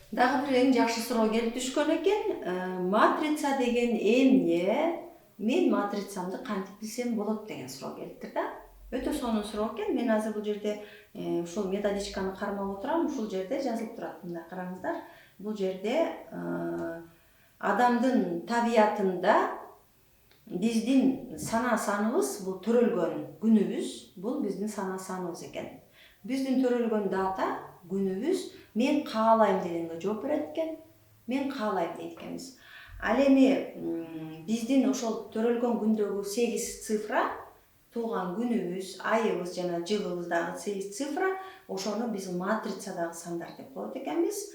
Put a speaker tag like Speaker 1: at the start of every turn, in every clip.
Speaker 1: Дагы бир эң жакшы суроо келип түшкөн экен. Матрица деген эмне? Мен матрицамды кантип билсем болот деген суроо келиптир да. Өтө сонун суроо экен. Мен азыр бул жерде ушул методичканы кармап отурам. Ушул жерде жазылып турат. Мына караңыздар. Бул жерде адамдын табиятында биздин сана саныбыз, бул төрөлгөн күнүбүз, бул биздин сана саныбыз экен. Биздин төрөлгөн дата күнүбүз мен каалайм дегенге жооп берет экен. Мен каалайм дейт экенбиз. Ал эми биздин ошол төрөлгөн күндөгү 8 цифра, туулган күнүбүз, айыбыз жана жылыбыздагы 8 цифра, ошону биз матрицадагы сандар деп коет экенбиз.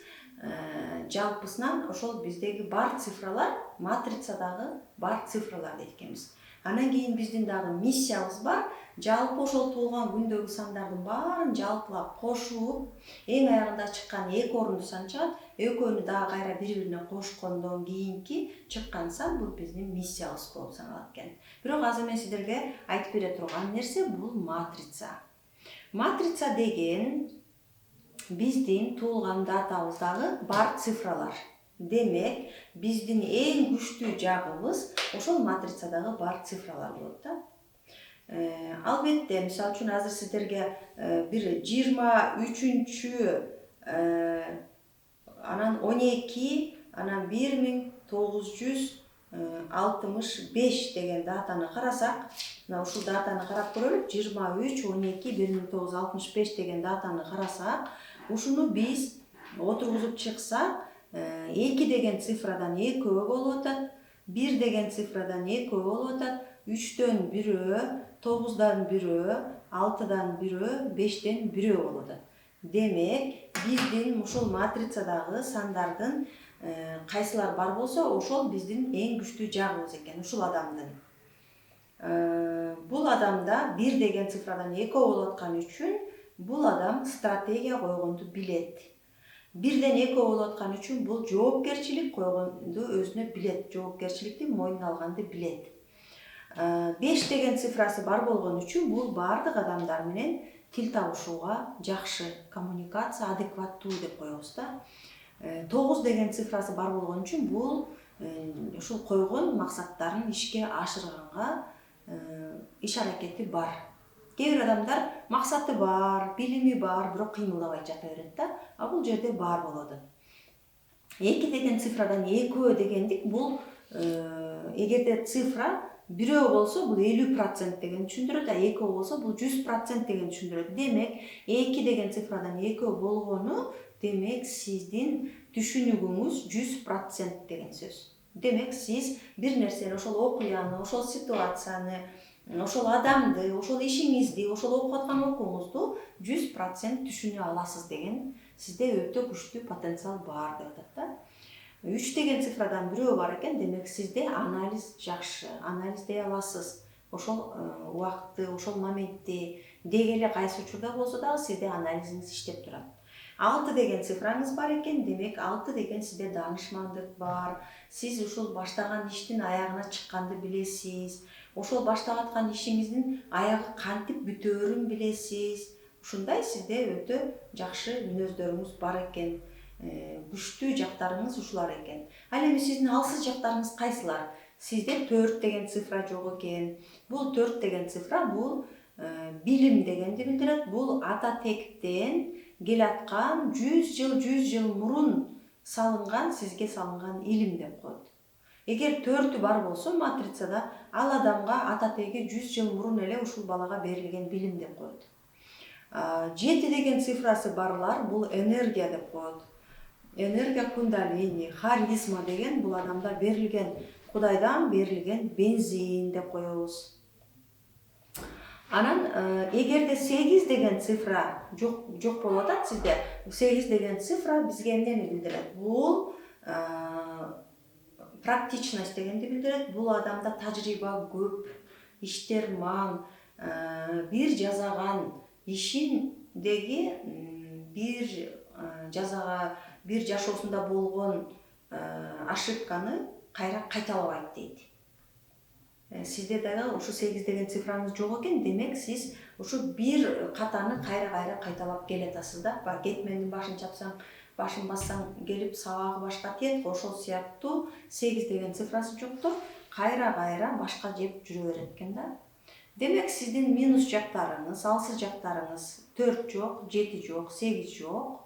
Speaker 1: Жалпысынан ошол биздеги бар цифралар матрицадагы бар цифралар дейт экенбиз. Анан кийин биздин дагы миссиябыз бар. Жалпы ошол туулган күндөгү сандардын баарын жалпылап кошуп, эң аягында чыккан 2 орунду сан чыгат. Экөөнү дагы кайра бири-бирине кошкондон кийинки чыккан сан бул биздин миссиябыз болуп саналат экен. Бирок азыр мен сиздерге айтып бере турган нерсе бул матрица. Матрица деген биздин туулган датабыздагы бар цифралар. Демек, биздин эң күчтүү жагыбыз ошол матрицадагы бар цифралар болот да. Албетте, мисалы үчүн азыр сиздерге бир 23-чү анан 12, анан 1965 деген датаны карасак, мына ушул датаны карап көрөлүк. 23-12-1965 деген датаны карасак, ушуну биз отургузуп чыксак, 2 деген цифрадан экөө болуп атат, 1 деген цифрадан экөө болуп атат, 3дөн бирөө, 9дан бирөө, 6дан бирөө, 5ден бирөө болуп атат. Демек, биздин ушул матрицадагы сандардын кайсылар бар болсо, ошол биздин эң күчтүү жагыбыз экен, ушул адамдын. Бул адамда 1 деген цифрадан экөө болуп аткан үчүн бул адам стратегия койгонду билет. 1ден экөө болуп аткан үчүн бул жоопкерчилик койгонду өзүнө билет, жоопкерчиликти мойнуна алганды билет. 5 деген цифрасы бар болгон үчүн бул бардык адамдар менен тил табышууга жакшы, коммуникация адекваттуу деп коебуз да. 9 деген цифрасы бар болгон үчүн бул ушул койгон максаттарын ишке ашырганга иш аракети бар. Кээ бир адамдар максаты бар, билими бар, бирок кыймылдабай жата берет да. А бул жерде бар болот. 2 деген цифрадан экөө дегендик бул эгерде цифра бирөө болсо бул 50% деген түшүндүрөт, а экөө болсо бул 100% деген түшүндүрөт. Демек, 2 деген цифрадан экөө болгону демек сиздин түшүнүгүңүз 100% деген сөз. Демек, сиз бир нерсени, ошол окуяны, ошол ситуацияны, ошол адамды, ошол ишиңизди, ошол окуп аткан окууңузду 100% түшүнө аласыз деген сизде өтө күчтүү потенциал бар деп атат да. 3 деген цифрадан бирөө бар экен, демек сизде анализ жакшы, анализдей аласыз. Ошол убакытты, ошол моментти деги эле кайсы учурда болсо дагы сизде анализиңиз иштеп турат. 6 деген цифраңыз бар экен, демек 6 деген сизде данышмандык бар. Сиз ушул баштаган иштин аягына чыкканды билесиз. Ошол баштап аткан ишиңиздин аягы кантип бүтөөрүн билесиз. Ушундай сизде өтө жакшы мүнөздөрүңүз бар экен. Күчтүү жактарыңыз ушулар экен. Ал эми сиздин алсыз жактарыңыз кайсылар? Сизде 4 деген цифра жок экен. Бул 4 деген цифра бул билим дегенди билдирет. Бул ата тектен келаткан 100 жыл мурун салынган, сизге салынган илим деп коет. Эгер 4 бар болсо матрицада, ал адамга ата теги 100 жыл мурун эле ушул балага берилген билим деп коет. 7 деген цифрасы барлар бул энергия деп коет. Энергия кундалини, харизма деген бул адамда берилген, Кудайдан берилген бензин деп коебуз. Анан эгерде 8 деген цифра жок болуп атат сизде, 8 деген цифра бизге эмнени билдирет? Бул практичность дегенди билдирет. Бул адамда тажрыйба көп, иштер маң, бир жасаган ишиндеги бир жашоосунда болгон ошибканы кайра кайталабайт дейт. Сизде дагы ушу 8 деген цифраңыз жок экен, демек сиз Ошо бир катаны кайра кайталап келатасыз да. Кетмендин башын чапсаң, башын бассаң келип сабагы башка тиет. Ошол сыяктуу 8 деген цифрасы жоктор кайра башка жеп жүрө берет экен да. Демек сиздин минус жактарыңыз, алсыз жактарыңыз 4 жок, 7 жок, 8 жок.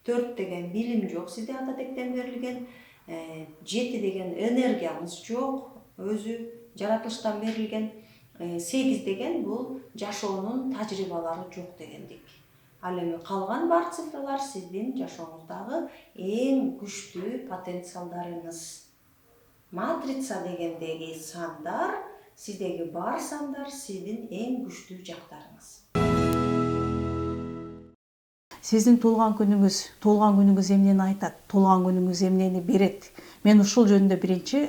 Speaker 1: 4 деген билим жок, сизде ата тектен берилген. 7 деген энергияңыз жок, өзү жаратылыштан берилген. 8 деген бул жашоонун тажрыйбалары жок дегендик. Ал эми калган бар цифралар сиздин жашооңуздагы эң күчтүү потенциалдарыңыз. Матрица дегендеги сандар, сиздеги бар сандар сиздин эң күчтүү жактарыңыз.
Speaker 2: Сиздин туулган күнүңүз эмнени айтат, туулган күнүңүз эмнени берет. Мен ушул жөнүндө биринчи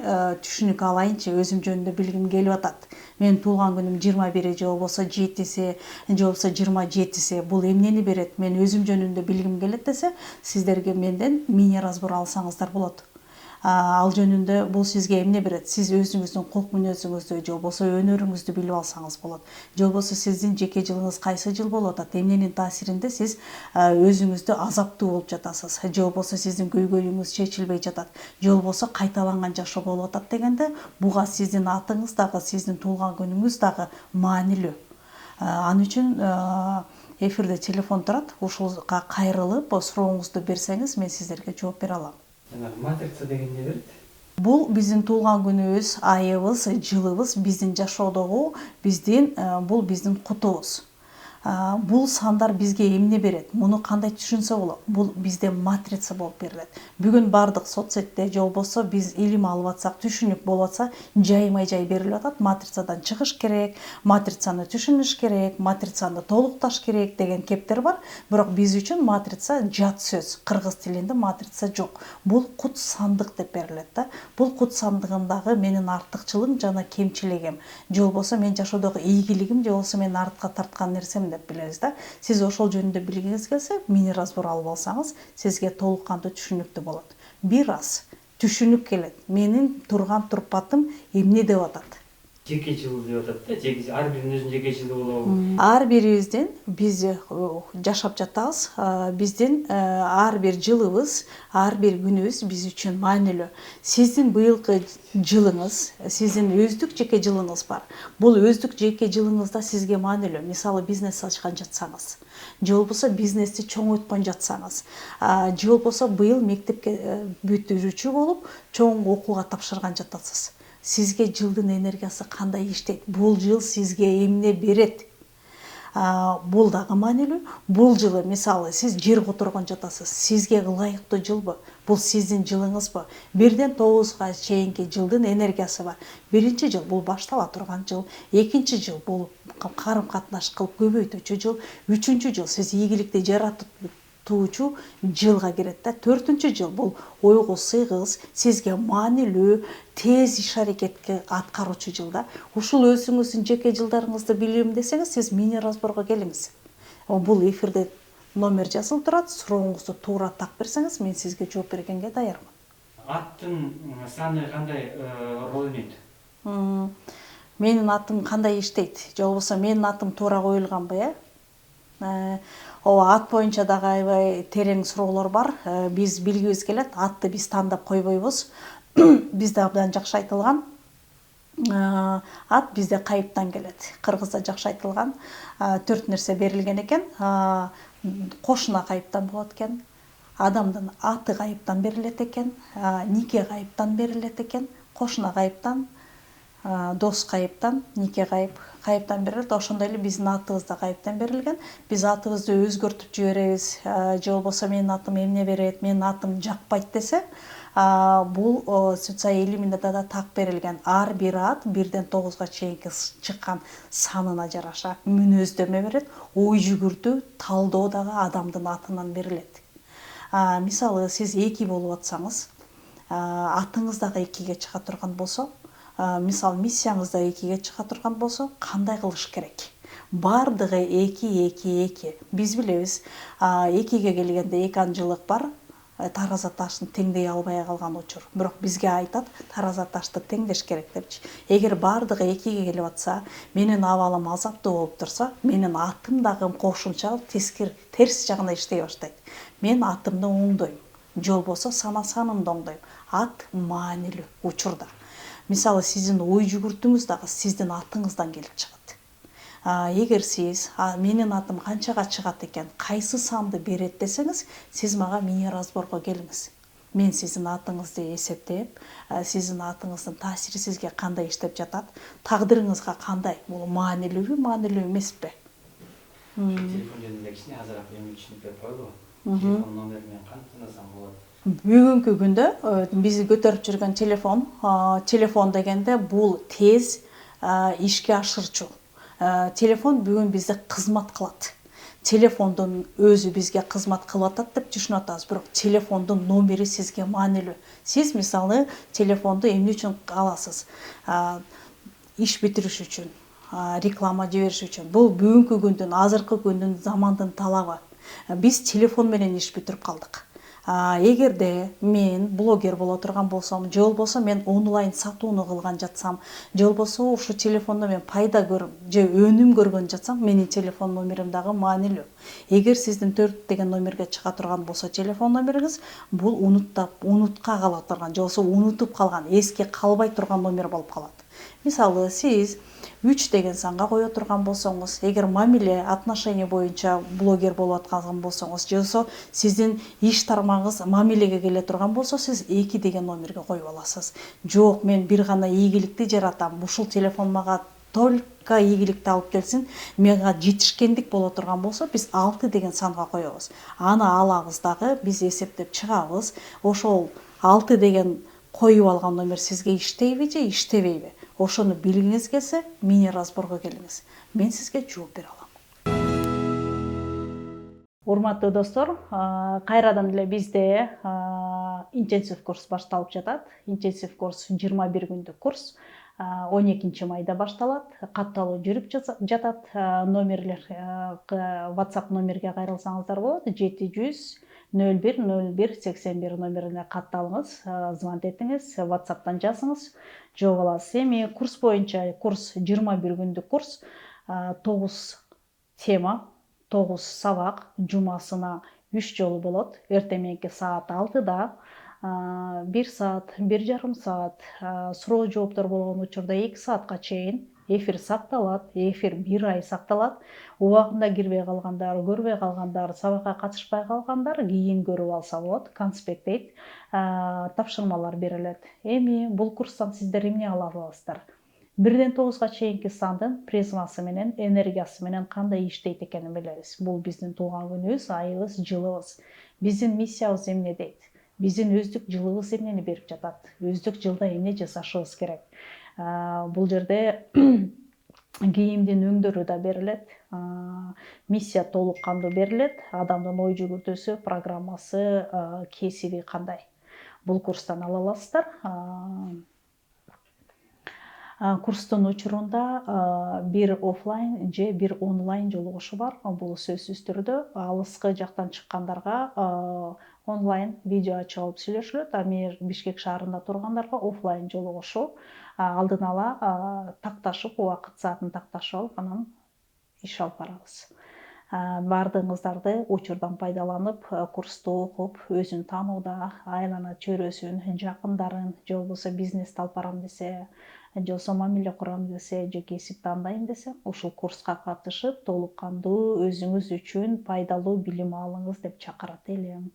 Speaker 2: түшүнүк алайынчы, өзүм жөнүндө билгим келип атат. Менин туулган күнүм 21 же болбосо 7-си, же болбосо 27-си бул эмнени берет? Мен өзүм жөнүндө билгим келет десе, сиздерге менден мини разбор алсаңыздар болот. Ал жөнүндө бул сизге эмне берет? Сиз өзүңүздүн кулк мүнөзүңүздү же болбосо өнөрүңүздү билип алсаңыз болот. Же болбосо сиздин жеке жылыңыз кайсы жыл болуп атат? Эмненин таасиринде сиз өзүңүздү азаптуу болуп жатасыз? Же болбосо сиздин көйгөйүңүз чечилбей жатат? Же болбосо кайталанган жашоо болуп атат дегенде, буга сиздин атыңыз дагы, сиздин туулган күнүңүз дагы маанилүү. Ал үчүн эфирде телефон турат. Ушулга кайрылып, сурооңузду берсеңиз, мен сиздерге жооп бере алам.
Speaker 3: Матрица деген не берет?
Speaker 2: Бул биздин туулган күнүбүз, айыбыз, жылыбыз, биздин жашоодогу бул биздин кутубуз. Бул сандар бизге эмне берет? Муну кандай түшүнсө болот? Бул бизде матрица болуп берилет. Бүгүн бардык соцсетте же болбосо биз илим алып атсак, түшүнүк болуп атса, жайма-жай берилип атат. Матрицадан чыгыш керек, матрицаны түшүнүш керек, матрицаны толукташ керек деген кептер бар. Бирок биз үчүн матрица жат сөз. Кыргыз тилинде матрица жок. Бул кут сандык деп берилет да. Бул кут сандыгындагы менин артыкчылыгым жана кемчилигим, же болбосо мен жашоодогу ийгилигим, же болбосо мен артка тарткан нерсем деп билебиз да. Сиз ошол жөнүндө билгиңиз келсе, мини разбор алып алсаңыз, сизге толук кандуу түшүнүктүү болот. Бир аз түшүнүк келет. Менин турган турпатым эмне деп атат?
Speaker 3: Жеке жыл деп атат да, ар биринин өзүнүн жеке жылы болобу?
Speaker 2: Ар бирибиздин биз жашап жатабыз. Биздин ар бир жылыбыз, ар бир күнүбүз биз үчүн маанилүү. Сиздин быйылкы жылыңыз, сиздин өздүк жеке жылыңыз бар. Бул өздүк жеке жылыңызда сизге маанилүү. Мисалы бизнес ачкан жатсаңыз, же болбосо бизнести чоңойткон жатсаңыз, же болбосо быйыл мектепке бүтүрүүчү болуп, чоң окууга тапшырган жатасыз. Сизге жылдын энергиясы кандай иштейт? Бул жыл сизге эмне берет? Бул дагы маанилүү. Бул жылы мисалы сиз жер которгон жатасыз. Сизге ылайыктуу жылбы? Бул сиздин жылыңызбы? 1-ден 9-га чейинки жылдын энергиясы бар. Биринчи жыл бул баштала турган жыл. Экинчи жыл бул карым катнаш кылып көбөйтүүчү жыл. Үчүнчү жыл сиз ийгиликти жаратуучу жылга кирет да. 4-чү жыл бул ойго сыйгыз, сизге маанилүү, тез иш аракетке аткаруучу жылда. Ушул өзүңүздүн жеке жылдарыңызды билем десеңиз, сиз мини разборго келиңиз. Бул эфирде номер жазылып турат. Сурооңузду туура так берсеңиз, мен сизге жооп бергенге даярмын.
Speaker 3: Аттын саны кандай роль ойнойт?
Speaker 2: Менин атым кандай иштейт? Же болбосо менин атым туура коюлганбы, ат боюнча дагы аябай терең суроолор бар. Биз билгибиз келет, атты биз тандап койбойбуз. Бизде абдан жакшы айтылган. Ат бизде кайыптан келет. Кыргызда жакшы айтылган. 4 нерсе берилген экен. Кошуна кайыптан болот экен. Адамдын аты кайыптан берилет экен. Нике кайыптан берилет экен. Кошуна кайыптан, дос кайыптан, нике кайыптан берилет. Ошондой эле биздин атыбыз да кайыптан берилген. Биз атыбызды өзгөртүп жиберебиз. Же болбосо менин атым эмне берет, менин атым жакпайт десе, бул социаль илиминде да так берилген. Ар бир ат 1-ден 9-га чейинки чыккан санына жараша мүнөздөмө берет. Ой жүгүртүү, талдоо дагы адамдын атынан берилет. Мисалы сиз 2 болуп атсаңыз, атыңыз дагы 2-ге чыга турган болсо, мисалы миссияңыз да 2-ге чыга турган болсо, кандай кылыш керек? Бардыгы 2. Биз билебиз, 2-ге келгенде 2 анжылык бар. тараза ташын теңдей албай калган учур. Бирок бизге айтат тараза ташты теңдеш керек депчи. Эгер бардыгы экиге келип атса, менин абалым азаптуу болуп турса, менин атым дагы кошумча терс жагына иштей баштайт. Мен атымды оңдойм. Жол болсо сана-санымды оңдойм. Ат маанилүү учурда. Мисалы сиздин ой жүгүртүүңүз дагы сиздин атыңыздан келип чыгат. Эгер сиз менин атым канчага чыгат экен, кайсы санды берет десеңиз, сиз мага мини разборго келиңиз. Мен сиздин атыңызды эсептеп, сиздин атыңыздын таасири сизге кандай иштеп жатат, тагдырыңызга кандай, бул маанилүүбү, маанилүү эмеспи?
Speaker 3: Телефон жөнүндө кичине азыраак эми түшүнүп берип коелу. Телефон номерин мен кантип танысам болот?
Speaker 2: Бүгүнкү күндө биз көтөрүп жүргөн телефон дегенде бул тез ишке ашырчу. Телефон бүгүн бизде кызмат кылат. Телефондун өзү бизге кызмат кылып атат деп түшүнүп атабыз, бирок телефондун номери сизге маанилүү. Сиз мисалы телефонду эмне үчүн аласыз? Иш бүтүрүш үчүн, реклама жибериш үчүн. Бул бүгүнкү күндүн, азыркы күндүн замандын талабы. Биз телефон менен иш бүтүрүп калдык. Эгерде мен блогер боло турган болсом, же болбосо мен онлайн сатууну кылган жатсам, же болбосо ушу телефондо мен пайда көрүп, же өнүм көргөн жатсам, менин телефон номерим дагы маанилүү. Эгер сиздин 4 деген номерге чыга турган болсо телефон номериңиз, бул унутка кала турган, же болбосо унутуп калган, эске калбай турган номер болуп калат. Мисалы сиз 3 деген санга кое турган болсоңуз, эгер мамиле, отношение боюнча блогер болуп аткан болсоңуз, же болбосо сиздин иш тармагыңыз мамилеге келе турган болсо, сиз 2 деген номерге коюп аласыз. Жок, мен бир гана ийгиликти жаратам, ушул телефон мага только ийгиликти алып келсин, мага жетишкендик боло турган болсо, биз 6 деген санга коебуз. Аны алабыз дагы, биз эсептеп чыгабыз. Ошол 6 деген коюп алган номер сизге иштейби же иштебейби? Ошону билгиңиз келсе, мини разборго келиңиз. Мен сизге жооп бере алам. Урматтуу достор, кайрадан эле бизде интенсив курс башталып жатат. Интенсив курс 21 күндүк курс. 12 майда башталат. Катталуу жүрүп жатат. Номерлер WhatsApp номерге кайрылсаңыздар болот. 700 01 01 81 номерине катталыңыз, звонок этиңиз, WhatsApp'тан жазыңыз. Жок аласыз. Эми курс боюнча, курс 21 күндүк курс, 9 тема, 9 сабак, жумасына 3 жолу болот. Эртең мененки саат 6-да, 1 саат, 1,5 саат, суроо жооптор болгон учурда 2 саатка чейин эфир сакталат. Эфир 1 ай сакталат. Убагында кирбей калгандар, көрбөй калгандар, сабакка катышпай калгандар кийин көрүп алса болот. Конспект тапшырмалар берилет. Эми бул курстан сиздер эмне ала аласыздар? 1-ден 9-га чейинки сандын призмасы менен, энергиясы менен кандай иштейт экенин билебиз. Бул биздин туулган күнүбүз, айыбыз, жылыбыз. Биздин миссиябыз эмне дейт? Биздин өздүк жылыбыз эмнени берип жатат? Өздүк жылда эмне жасашыбыз керек? Бул жерде кийимдин өңдөрү да берилет. Миссия толук кандуу берилет. Адамдын ой жүгүртүүсү, программасы, кесиби кандай? Бул курстан ала аласыздар. Курстун учурунда бир офлайн же бир онлайн жолугушу бар. Бул сөзсүз түрдө алыскы жактан чыккандарга онлайн видео ачып алып сүйлөшүлөт. Эгер Бишкек шаарында тургандарга офлайн жолугушу, алдын ала такташып, убакыт саатын такташып алып, анан иш алып барабыз. Бардыгыңыздарды учурдан пайдаланып, курсту окуп, өзүн таанууда, айлана чөйрөсүн, жакындарын, же болбосо бизнес алып барам десе, же болбосо мамиле курам десе, же кесип тандайм десе, ушул курска катышып, толук кандуу өзүңүз үчүн пайдалуу билим алыңыз деп чакырат элем.